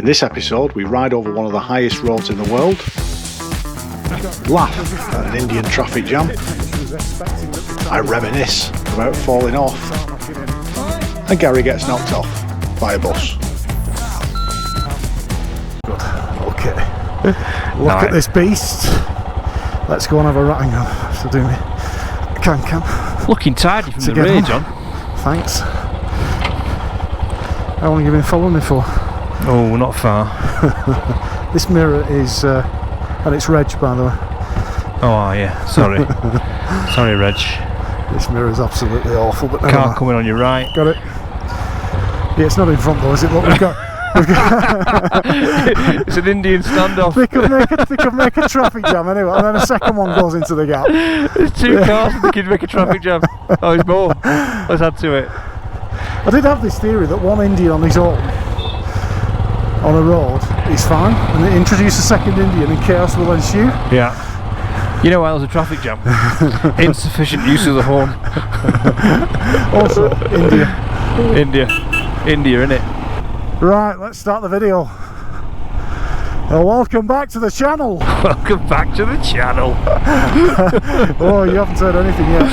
In this episode, we ride over one of the highest roads in the world, laugh at an Indian traffic jam, I reminisce about falling off, and Garry gets knocked off by a bus. Good. Okay. Look at this beast. Let's go and have a ratting on after doing it. Can. Looking tidy from the rear, John. Thanks. How long have you been following me for? Oh, not far. This mirror is, and it's Reg, by the way. Oh, yeah. Sorry. Sorry, Reg. This mirror is absolutely awful. But car coming on your right. Got it. Yeah, it's not in front though, is it? Look, we've got it's an Indian standoff. They could make a traffic jam anyway, and then a second one goes into the gap. There's two cars and they could make a traffic jam. Oh, there's more. Let's add to it. I did have this theory that one Indian on his own on a road is fine, and they introduce a second Indian and chaos will ensue. Yeah. You know why there's a traffic jam? Insufficient use of the horn. Also, India, innit? Right, let's start the video. Welcome back to the channel. Welcome back to the channel. Oh, you haven't heard anything yet.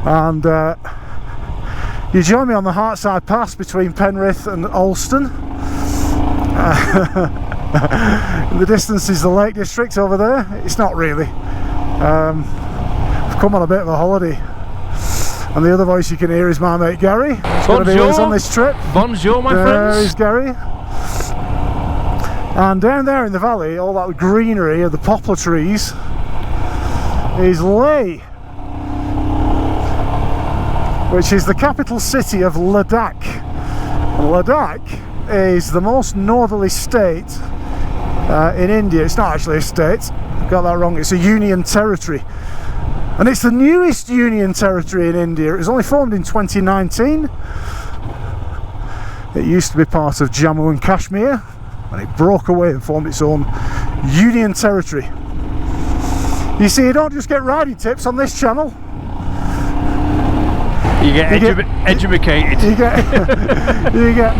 And you join me on the Hartside Pass between Penrith and Alston. In the distance is the Lake District over there. It's not really. I've come on a bit of a holiday. And the other voice you can hear is my mate Garry. He's going to be with us on this trip. Bonjour, my friends. There is Garry. And down there in the valley, all that greenery of the poplar trees is Leh, which is the capital city of Ladakh. And Ladakh is the most northerly state in India. It's not actually a state, I got that wrong, it's a union territory. And it's the newest union territory in India. It was only formed in 2019. It used to be part of Jammu and Kashmir, and it broke away and formed its own union territory. You see, you don't just get riding tips on this channel. You get educated. You get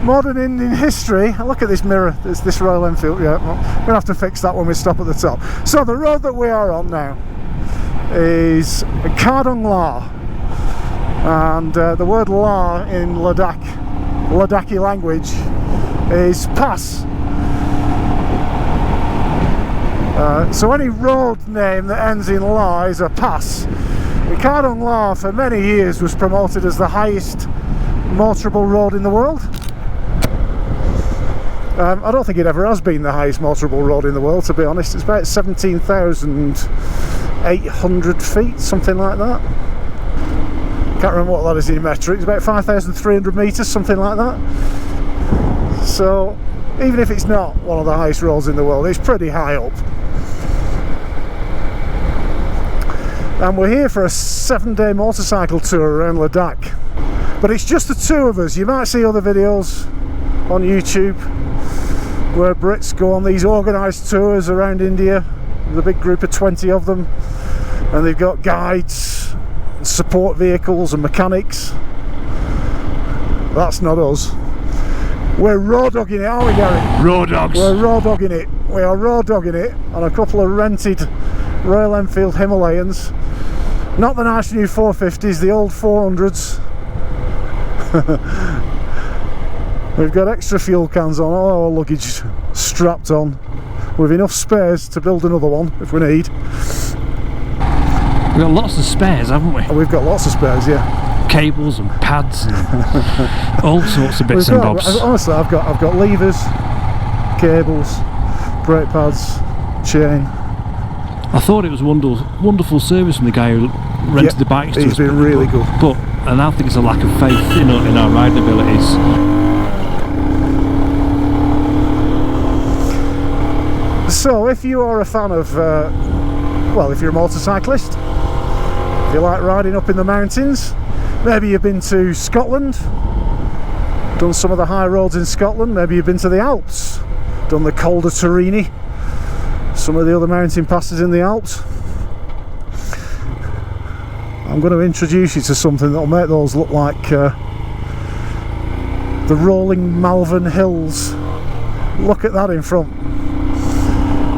modern Indian history. Look at this mirror. There's this Royal Enfield. Yeah, well, we'll have to fix that when we stop at the top. So the road that we are on now is Khardung, and the word La in Ladakhi language is pass. So any road name that ends in La is a pass. Khardung La for many years was promoted as the highest motorable road in the world. I don't think it ever has been the highest motorable road in the world, to be honest. It's about 17,800 feet, something like that. Can't remember what that is in metric. It's about 5,300 metres, something like that. So even if it's not one of the highest roads in the world, it's pretty high up. And we're here for a 7-day motorcycle tour around Ladakh. But it's just the two of us. You might see other videos on YouTube where Brits go on these organised tours around India with a big group of 20 of them, and they've got guides, support vehicles and mechanics. That's not us. We're raw dogging it, aren't we, Garry? Raw dogs. We're raw dogging it. We are raw dogging it on a couple of rented Royal Enfield Himalayans. Not the nice new 450s, the old 400s. We've got extra fuel cans on, all our luggage strapped on, with enough spares to build another one if we need. We've got lots of spares, haven't we? We've got lots of spares, yeah. Cables and pads and all sorts of bits and bobs. Honestly, I've got levers, cables, brake pads, chain. I thought it was wonderful service from the guy who rented the bikes to us. He's been really good. And I think it's a lack of faith in our riding abilities. So if you are a fan of, well, if you're a motorcyclist, if you like riding up in the mountains, maybe you've been to Scotland, done some of the high roads in Scotland, maybe you've been to the Alps, done the Col de Torini, some of the other mountain passes in the Alps. I'm going to introduce you to something that will make those look like the rolling Malvern Hills. Look at that in front.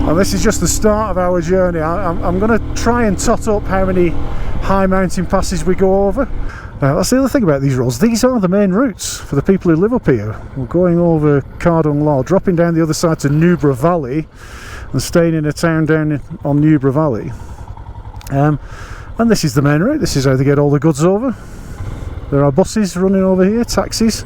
And this is just the start of our journey. I'm going to try and tot up how many high mountain passes we go over. That's the other thing about these roads. These are the main routes for the people who live up here. We're going over Khardung Law, dropping down the other side to Nubra Valley and staying in a town down on Nubra Valley. And this is the main route. This is how they get all the goods over. There are buses running over here, taxis.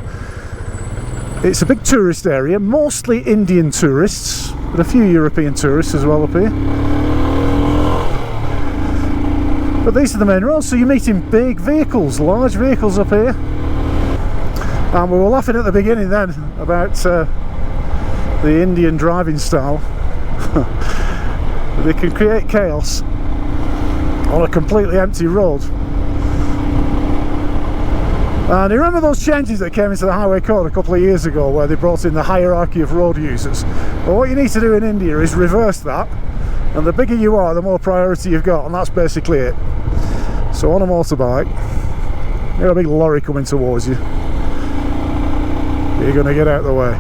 It's a big tourist area, mostly Indian tourists, but a few European tourists as well up here. But these are the main roads, so you're meeting big vehicles, large vehicles up here. And we were laughing at the beginning then about the Indian driving style. They can create chaos on a completely empty road. And you remember those changes that came into the highway code a couple of years ago where they brought in the hierarchy of road users? Well, what you need to do in India is reverse that, and the bigger you are, the more priority you've got, and that's basically it. So on a motorbike, you got a big lorry coming towards you, you're going to get out of the way,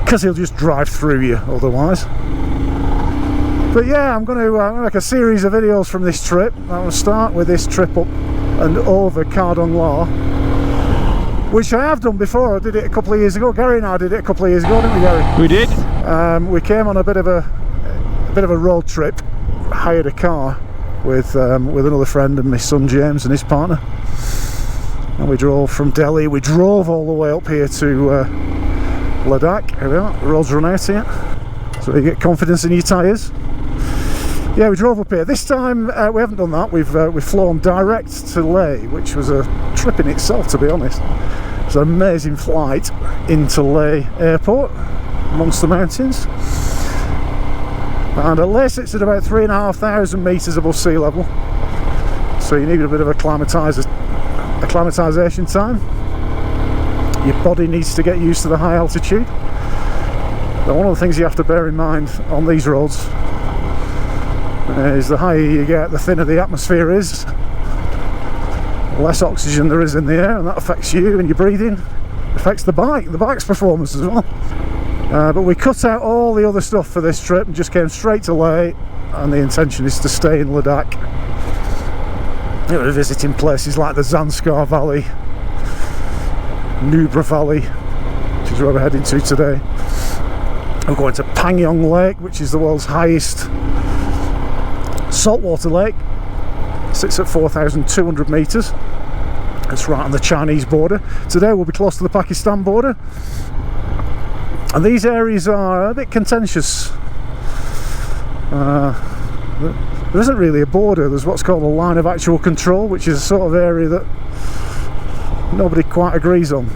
because he'll just drive through you otherwise. But yeah, I'm going to make a series of videos from this trip. I'll start with this trip up and over Khardung Law, which I have done before. I did it a couple of years ago. Garry and I did it a couple of years ago, didn't we, Garry? We did. We came on a bit of a road trip. Hired a car with another friend and my son James and his partner, and we drove from Delhi. We drove all the way up here to Ladakh. Here we are. The roads run out here, so you get confidence in your tyres. Yeah, we drove up here. This time we haven't done that. We've flown direct to Leh, which was a trip in itself, to be honest. It's an amazing flight into Leh airport amongst the mountains. And Leh sits at about 3,500 metres above sea level, so you need a bit of acclimatisation time. Your body needs to get used to the high altitude. But one of the things you have to bear in mind on these roads is the higher you get, the thinner the atmosphere is, the less oxygen there is in the air, and that affects you and your breathing. It affects the bike's performance as well. But we cut out all the other stuff for this trip and just came straight to Leh, and the intention is to stay in Ladakh. We're visiting places like the Zanskar Valley, Nubra Valley, which is where we're heading to today. We're going to Pangyong Lake, which is the world's highest saltwater lake. It sits at 4,200 metres. It's right on the Chinese border. Today we'll be close to the Pakistan border. And these areas are a bit contentious. There isn't really a border. There's what's called a line of actual control, which is a sort of area that nobody quite agrees on.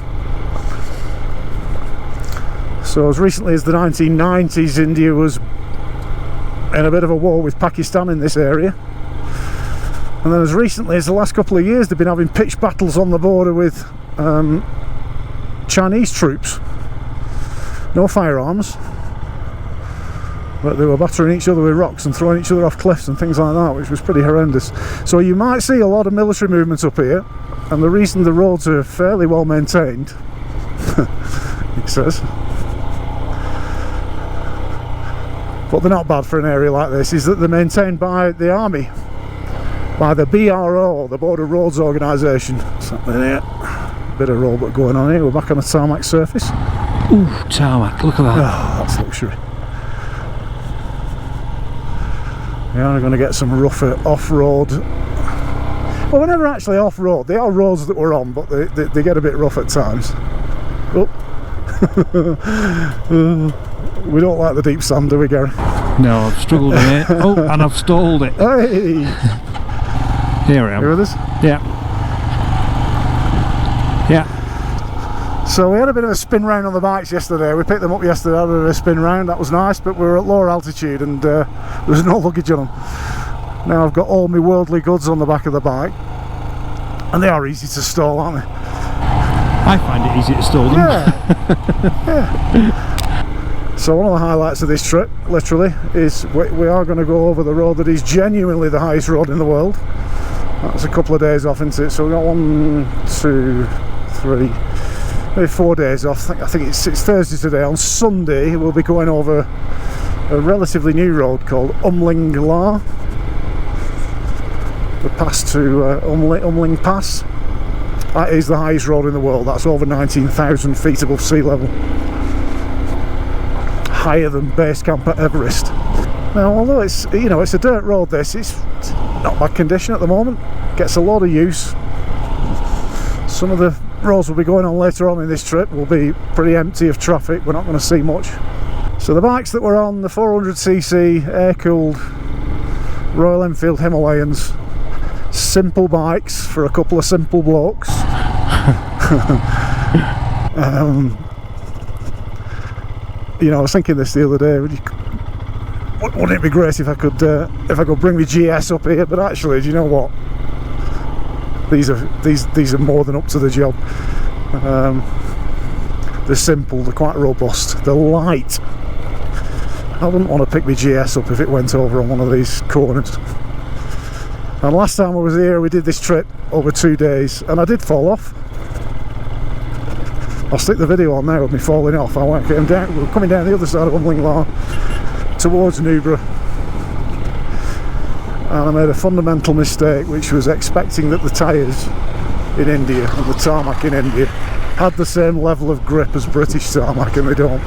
So as recently as the 1990s, India was in a bit of a war with Pakistan in this area. And then as recently as the last couple of years, they've been having pitched battles on the border with Chinese troops. No firearms, but they were battering each other with rocks and throwing each other off cliffs and things like that, which was pretty horrendous. So you might see a lot of military movements up here, and the reason the roads are fairly well maintained, it says, but they're not bad for an area like this, is that they're maintained by the army, by the BRO, the Border Roads Organisation. Something there. Bit of robot going on here. We're back on the tarmac surface. Ooh, tarmac, look at that. Oh, that's luxury. We are going to get some rougher off-road. Well, we're never actually off-road. They are roads that we're on, but they get a bit rough at times. Oh. We don't like the deep sand, do we, Garry? No, I've struggled with it. Oh, and I've stalled it. Hey! Here I am. You with us? Yeah. Yeah. So we had a bit of a spin round on the bikes yesterday. We picked them up yesterday, had a bit of a spin round. That was nice, but we were at lower altitude and there was no luggage on them. Now I've got all my worldly goods on the back of the bike, and they are easy to store, aren't they? I find it easy to store them. Yeah. Yeah. So one of the highlights of this trip, literally, is we are going to go over the road that is genuinely the highest road in the world. That's a couple of days off, isn't it? So we've got 1, 2, 3, maybe 4 days off. I think it's Thursday today. On Sunday we'll be going over a relatively new road called La. The pass to Umling Pass. That is the highest road in the world. That's over 19,000 feet above sea level. Higher than base camp at Everest. Now, although it's, you know, it's a dirt road, it's not bad condition at the moment. Gets a lot of use. Some of the roads we'll be going on later on in this trip will be pretty empty of traffic. We're not going to see much. So the bikes that we're on, the 400cc air-cooled Royal Enfield Himalayans, simple bikes for a couple of simple blokes. You know, I was thinking this the other day. Wouldn't it be great if I could bring my GS up here? But actually, do you know what? These are more than up to the job. They're simple. They're quite robust. They're light. I wouldn't want to pick my GS up if it went over on one of these corners. And last time I was here, we did this trip over 2 days, and I did fall off. I'll stick the video on now of me falling off. We're coming down the other side of Umling La towards Nubra, and I made a fundamental mistake, which was expecting that the tyres in India and the tarmac in India had the same level of grip as British tarmac, and they don't.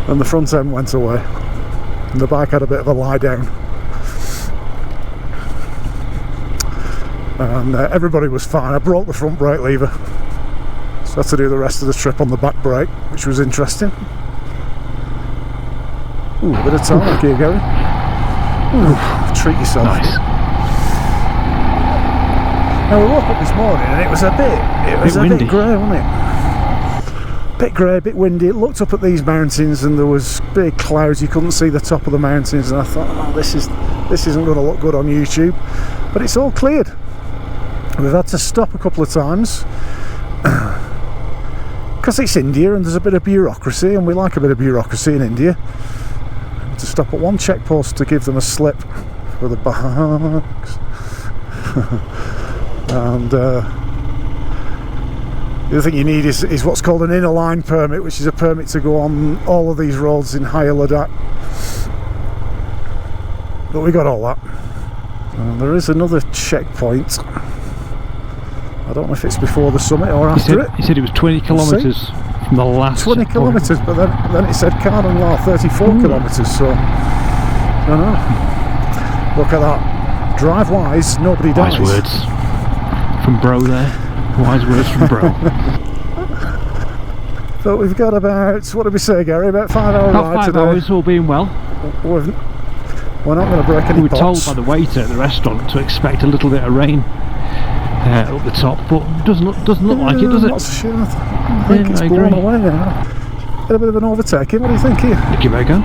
And the front end went away, and the bike had a bit of a lie down, and everybody was fine. I broke the front brake lever, so I had to do the rest of the trip on the back brake, which was interesting. Ooh, a bit of tarmac here, Garry. Ooh, treat yourself. Nice. Now we woke up this morning and it was a bit grey, wasn't it? Bit grey, a bit windy. It looked up at these mountains and there was big clouds. You couldn't see the top of the mountains, and I thought, oh, this isn't going to look good on YouTube. But it's all cleared. We've had to stop a couple of times because it's India and there's a bit of bureaucracy, and we like a bit of bureaucracy in India. To stop at one checkpost to give them a slip for the bags. And the other thing you need is what's called an inner line permit, which is a permit to go on all of these roads in higher Ladakh. But we got all that. And there is another checkpoint. I don't know if it's before the summit or after it. He said it was 20 kilometres from the last 20 kilometres, but then it said Khardung La 34 kilometres, so I don't know. Look at that. Drive wise, nobody dies. Wise words from bro there. Wise words from bro. But we've got about, what did we say, Garry? About 5 hour About ride 5 today. hours, all being well. We're not going to break any We were pots. told by the waiter at the restaurant to expect a little bit of rain up the top, but it doesn't look like it, does it? Lots of shit. I think it's blown away now. Get a bit of an overtaking. What do you think here? Give it a go.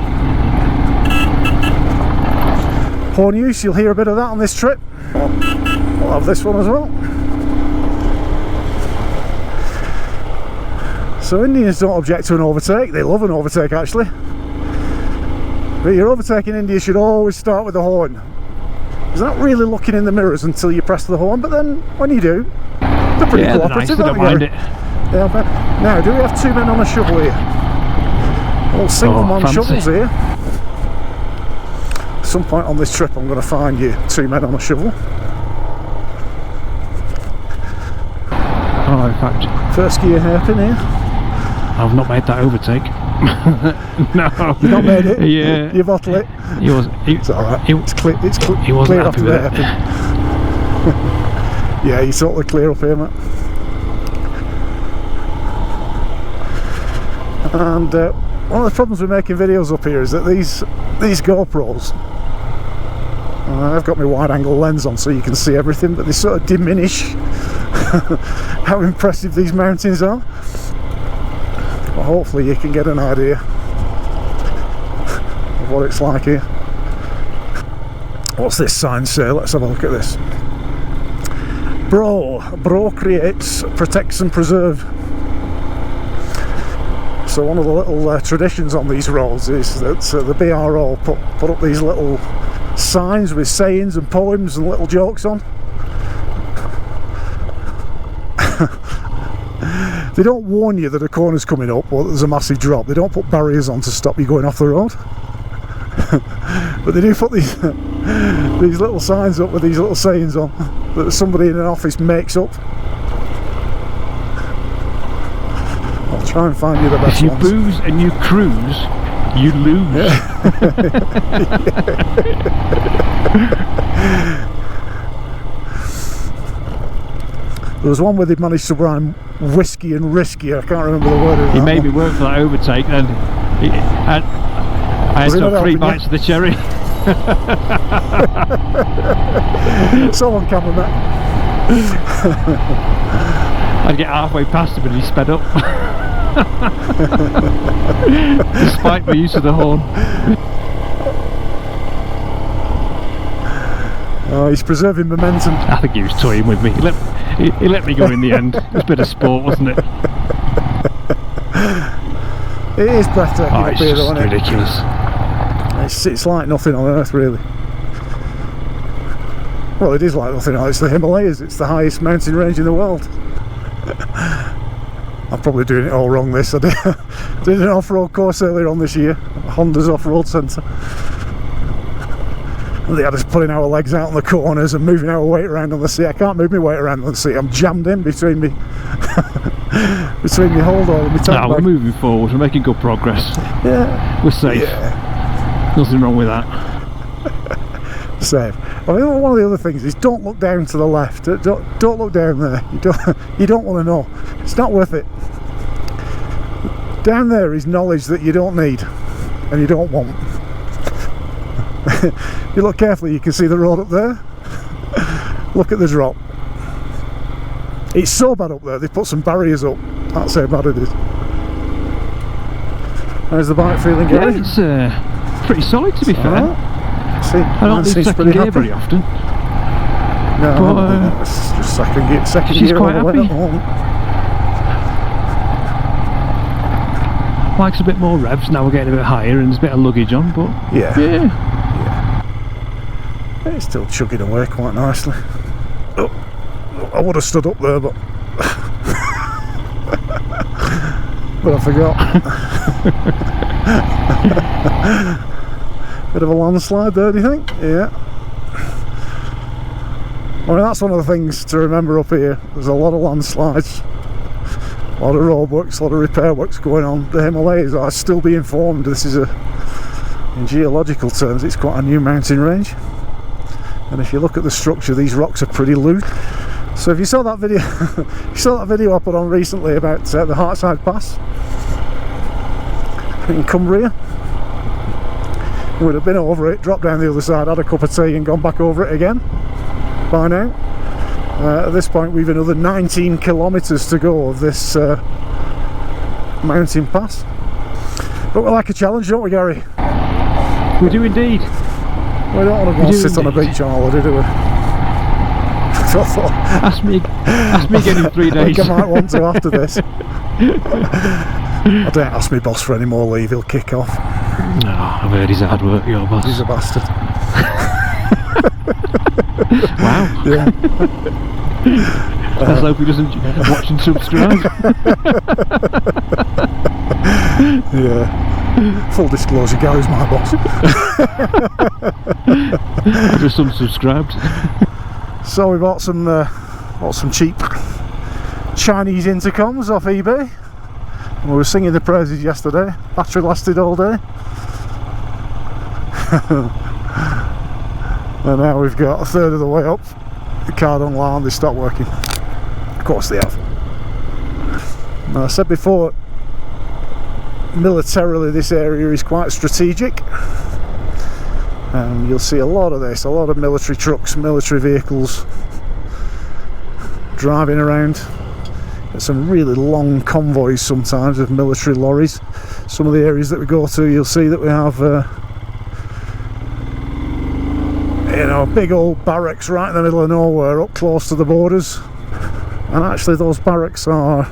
Poor news, you'll hear a bit of that on this trip. We'll have this one as well. So Indians don't object to an overtake. They love an overtake, actually. But your overtake in India should always start with a horn. They're not really looking in the mirrors until you press the horn, but then when you do, they're pretty cooperative. They're nice, they don't mind it. Yeah, but now, do we have 2 men on a shovel here? All single man shovels here. At some point on this trip, I'm going to find you 2 men on a shovel. Oh, in fact, first gear hairpin here. I've not made that overtake. No, you've not made it. Yeah, you bottle it. It's all right. It's clear. It's he wasn't clear happy after with the it. hairpin. Yeah, you totally clear up here, mate. And one of the problems with making videos up here is that these GoPros, I've got my wide angle lens on so you can see everything, but they sort of diminish how impressive these mountains are. But hopefully you can get an idea of what it's like here. What's this sign say? Let's have a look at this. Bro creates, protects and preserve. So one of the little traditions on these roads is that the BRO put up these little signs with sayings and poems and little jokes on. They don't warn you that a corner's coming up or that there's a massive drop. They don't put barriers on to stop you going off the road. But they do put these little signs up with these little sayings on that somebody in an office makes up. I'll try and find you the best If you ones. booze and you cruise, you lose. There was one where they managed to rhyme whiskey and risky. I can't remember the word of He that made one. me work for that overtake, and I had Was it to not have 3 helping bites of the cherry. It's all on camera, mate. I'd get halfway past him and he sped up. Despite my use of the horn. Oh, he's preserving momentum. I think he was toying with me. He let me go in the end. It was a bit of sport, wasn't it? It is breathtaking Oh, up it's here, just though, isn't it? ridiculous. It's like nothing on earth, really. Well, it is like nothing on. It's the Himalayas. It's the highest mountain range in the world. I'm probably doing it all wrong. This I did an off-road course earlier on this year, Honda's off-road centre. They had us putting our legs out on the corners and moving our weight around on the seat. I can't move my weight around on the seat. I'm jammed in between me, between my hold all and my tank No, we're bag. moving forward. We're making good progress. Yeah, We're safe. yeah. Nothing wrong with that. Safe. I mean, one of the other things is don't look down to the left. Don't look down there. You don't want to know. It's not worth it. Down there is knowledge that you don't need and you don't want. You look carefully, you can see the road up there. Look at the drop. It's so bad up there, they've put some barriers up. That's how bad it is. How's the bike feeling, Gary? Yeah, it's pretty solid, to be fair. Alright. See, I don't need second gear very often. No, but, it's just second gear. Second she's gear quite all the way happy. at the moment. Likes a bit more revs. Now we're getting a bit higher and there's a bit of luggage on, but Yeah. yeah. It's still chugging away quite nicely. Oh, I would have stood up there, but but I forgot. Bit of a landslide there, do you think? Yeah. I mean, that's one of the things to remember up here. There's a lot of landslides, a lot of roadworks, a lot of repair works going on. The Himalayas are still being formed. This is in geological terms, it's quite a new mountain range. And if you look at the structure, these rocks are pretty loose. So if you saw that video, I put on recently about the Hartside Pass in Cumbria, you would have been over it, dropped down the other side, had a cup of tea, and gone back over it again. By now, at this point, we've another 19 kilometres to go of this mountain pass. But we like a challenge, don't we, Gary? We do indeed. We don't want to go and sit on a beach on holiday, do we? Ask me again in 3 I days. think I might want to after this. I don't ask my boss for any more leave, he'll kick off. No, I've heard he's hard work, your boss. He's a bastard. Wow. Yeah. Let's hope he doesn't watch and subscribe. Yeah. Full disclosure, Gary's my boss. I've just unsubscribed. So we bought some cheap Chinese intercoms off eBay. And we were singing the praises yesterday. Battery lasted all day. And now we've got a third of the way up. The Khardung line, they stopped working. Of course they have. Now, I said before, militarily this area is quite strategic. You'll see a lot of this, a lot of military trucks, military vehicles driving around. Some really long convoys sometimes of military lorries. Some of the areas that we go to, you'll see that we have big old barracks right in the middle of nowhere, up close to the borders. And actually those barracks are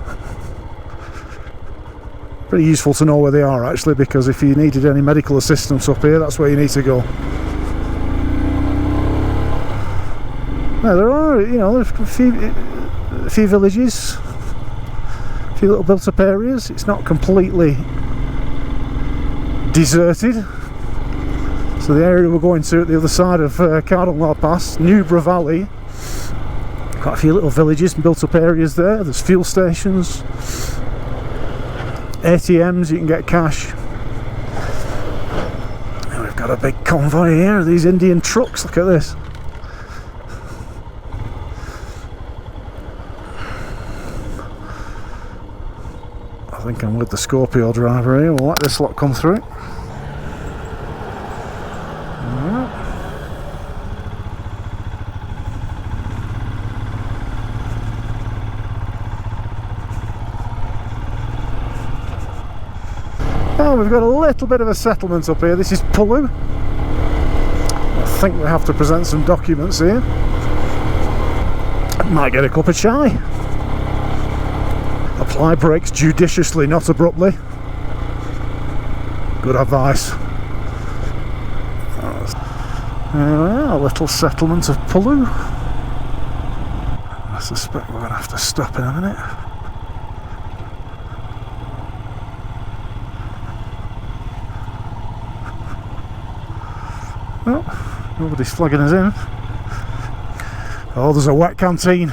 pretty useful to know where they are, actually, because if you needed any medical assistance up here, that's where you need to go. Now there are, there's a few villages, a few little built up areas. It's not completely deserted. So the area we're going to at the other side of Khardung Pass, Nubra Valley, quite a few little villages and built up areas there. There's fuel stations, ATMs, you can get cash. And we've got a big convoy here of these Indian trucks, look at this. I think I'm with the Scorpio driver here. We'll let this lot come through. Oh, we've got a little bit of a settlement up here. This is Pulu. I think we have to present some documents here. Might get a cup of chai. Apply brakes judiciously, not abruptly. Good advice. A little settlement of Pulu. I suspect we're going to have to stop in a minute. Oh, nobody's flagging us in. Oh, there's a wet canteen.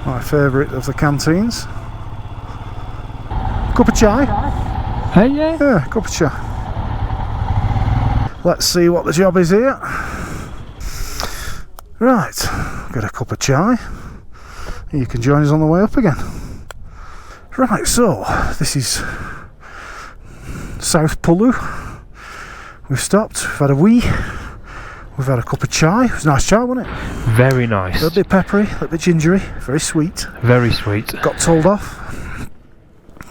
My favourite of the canteens. Cup of chai? Hey, yeah? Yeah, cup of chai. Let's see what the job is here. Right, got a cup of chai. You can join us on the way up again. Right, so this is South Pulu. We've stopped, we've had a wee, we've had a cup of chai. It was a nice chai, wasn't it? Very nice. A little bit peppery, a little bit gingery, very sweet. Very sweet. Got told off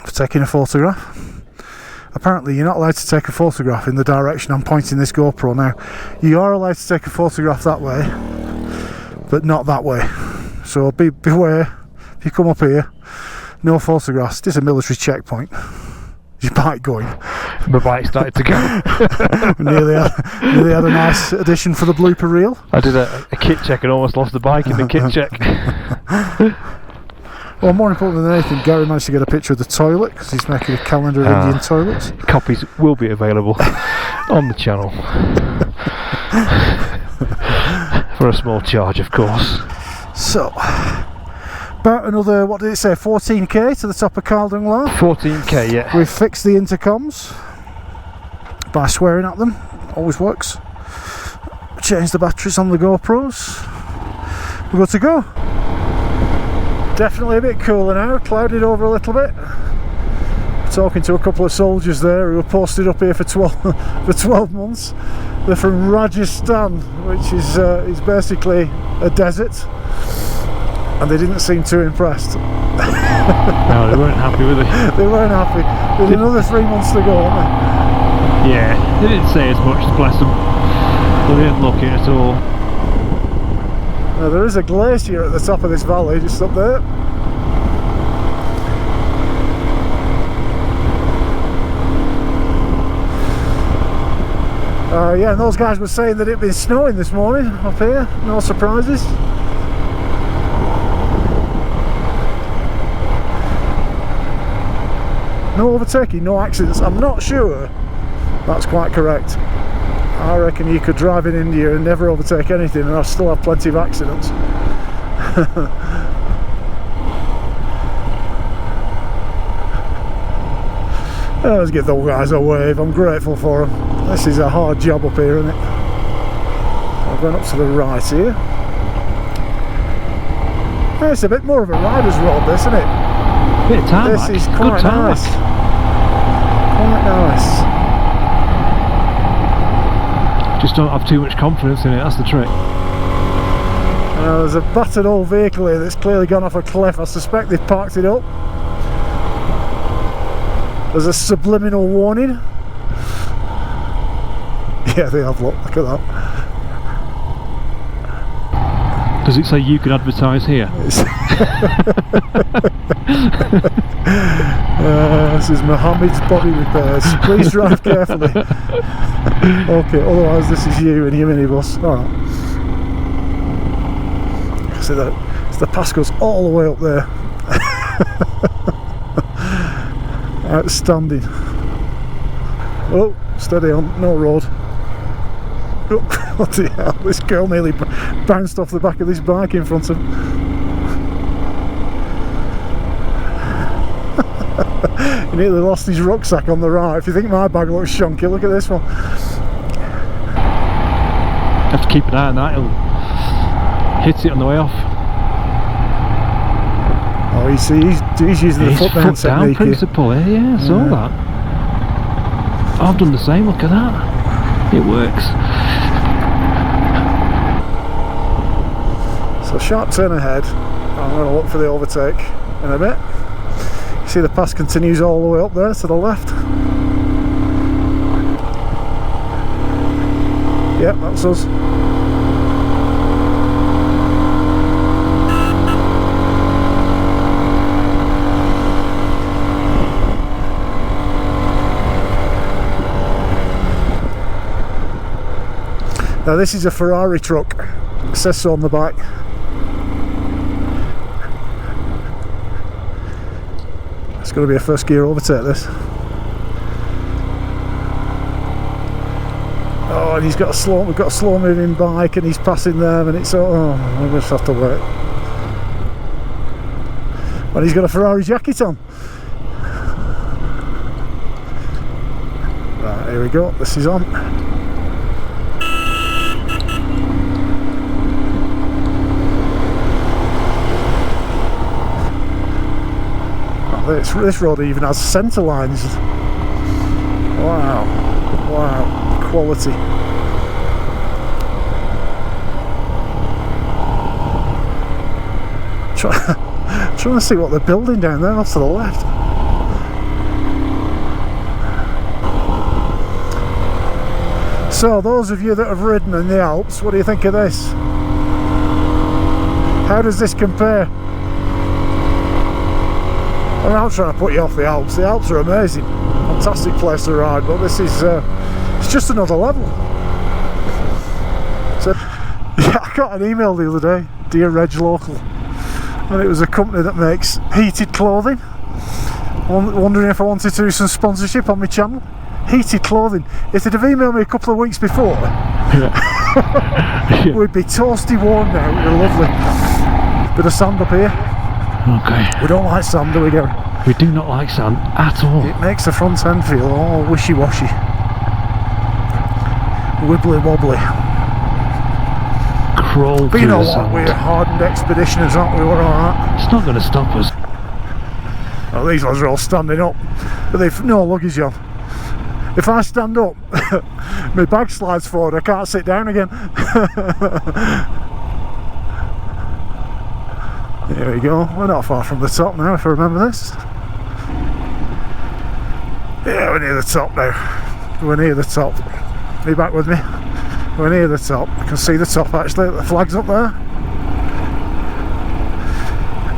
for taking a photograph. Apparently you're not allowed to take a photograph in the direction I'm pointing this GoPro now. You are allowed to take a photograph that way, but not that way. So beware, if you come up here, no photographs. This is a military checkpoint. Your bike going. My bike started to go. nearly had a nice addition for the blooper reel. I did a kit check and almost lost the bike in the kit check. Well, more important than anything, Garry managed to get a picture of the toilet because he's making a calendar of Indian toilets. Copies will be available on the channel. For a small charge, of course. So, about another, what did it say, 14k to the top of Khardung. 14k, yeah. We've fixed the intercoms by swearing at them, always works. Changed the batteries on the GoPros. We're good to go. Definitely a bit cooler now, clouded over a little bit. Talking to a couple of soldiers there who were posted up here for 12 months. They're from Rajasthan, which is basically a desert. And they didn't seem too impressed. No, they weren't happy with it. They weren't happy. There's another 3 months to go, aren't they? Yeah, they didn't say as much, bless them. They didn't look in at all. Now, there is a glacier at the top of this valley, just up there. Yeah, and those guys were saying that it'd been snowing this morning up here. No surprises. No overtaking, no accidents. I'm not sure that's quite correct. I reckon you could drive in India and never overtake anything and I'll still have plenty of accidents. Let's give those guys a wave. I'm grateful for them. This is a hard job up here, isn't it? I'm going up to the right here. It's a bit more of a rider's road, this, isn't it? Bit of tarmac. This is quite nice. Quite nice. Just don't have too much confidence in it, that's the trick. There's a battered old vehicle here that's clearly gone off a cliff. I suspect they've parked it up. There's a subliminal warning. Yeah, they have, look at that. Does it say you can advertise here? This is Mohammed's Body Repairs. Please drive carefully. Okay, otherwise this is you and your minibus. Alright. See that? So the pass goes all the way up there. Outstanding. Oh, steady on, no road. Oh, bloody hell, this girl nearly bounced off the back of this bike in front of him. He nearly lost his rucksack on the right. If you think my bag looks shonky, look at this one. Have to keep an eye on that, he'll hit it on the way off. Oh, you see, he's using the foot down technique principle here. Yeah, I saw that. I've done the same, look at that. It works. So sharp turn ahead. I'm going to look for the overtake in a bit. You see the pass continues all the way up there to the left. Yep, that's us. Now this is a Ferrari truck. It says so on the bike. It's going to be a first gear overtake, this. Oh, and we've got a slow moving bike and he's passing them and it's we just have to wait. And he's got a Ferrari jacket on. Right, here we go, this is on. This road even has centre lines. Wow, wow, quality. Trying to see what they're building down there off to the left. So those of you that have ridden in the Alps, what do you think of this? How does this compare? I'm not trying to put you off the Alps. The Alps are amazing, fantastic place to ride, but this is it's just another level. So yeah, I got an email the other day, dear Reg Local, and it was a company that makes heated clothing. Wondering if I wanted to do some sponsorship on my channel. Heated clothing. If they'd have emailed me a couple of weeks before, yeah. We'd be toasty warm now. It'd be lovely. Bit of sand up here. Okay. We don't like sand, do we, Garry? We do not like sand at all. It makes the front end feel all wishy-washy. Wibbly-wobbly. Crawl but you know what, we're hardened expeditioners, aren't we? We're alright. It's not going to stop us. Oh, these ones are all standing up, but they've no luggage on. If I stand up, my bag slides forward, I can't sit down again. There we go, we're not far from the top now, if I remember this. Yeah, we're near the top now. We're near the top. Are you back with me? We're near the top. I can see the top actually, the flag's up there.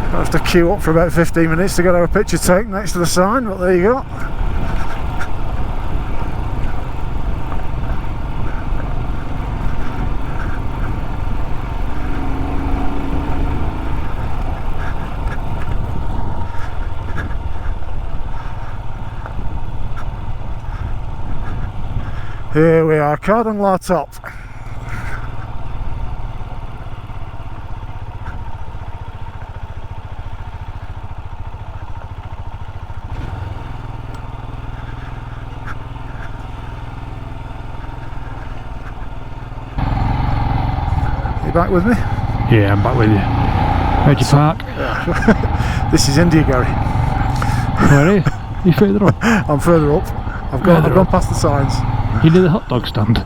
I have to queue up for about 15 minutes to get our picture taken next to the sign, but there you go. Here we are, Khardung La Top. You back with me? Yeah, I'm back with you. Where'd you park? This is India, Garry. Where are you? You further up? I'm further up. I've gone past the signs. You near the hot dog stand?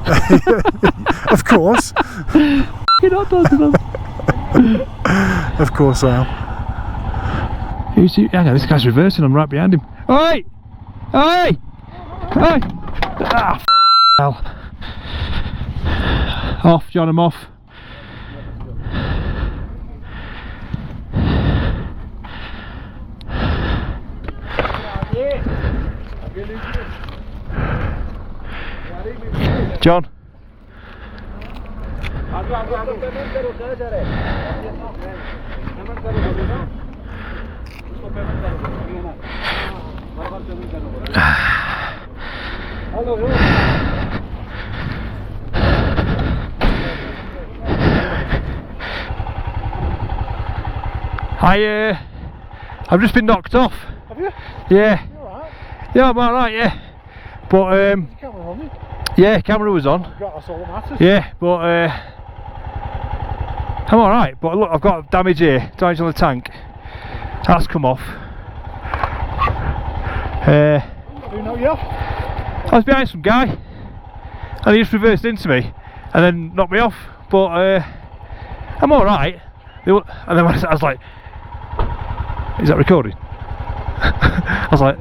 Of course. You're hot dog stand. Of course I am. Who's he? Hang on, this guy's reversing. I'm right behind him. Oi! Oi! Oi! Ah, hell. Off, John, I'm off. John. I've just been knocked off. Have you? Yeah. You alright? Yeah, I'm alright, yeah. But Camera on you? yeah, camera was on. That's all that matters. Yeah, but I'm alright. But look, I've got damage here, damage on the tank. That's come off. Who knocked you off? I was behind some guy, and he just reversed into me, and then knocked me off. But I'm alright. And then I was like, "Is that recording?" I was like.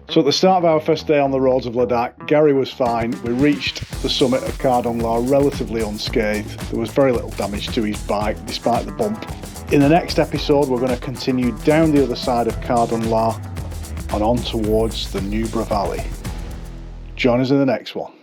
So at the start of our first day on the roads of Ladakh, Garry was fine. We reached the summit of Khardung relatively unscathed. There was very little damage to his bike despite the bump. In the next episode we're going to continue down the other side of Khardung and on towards the Nubra Valley. Join us in the next one.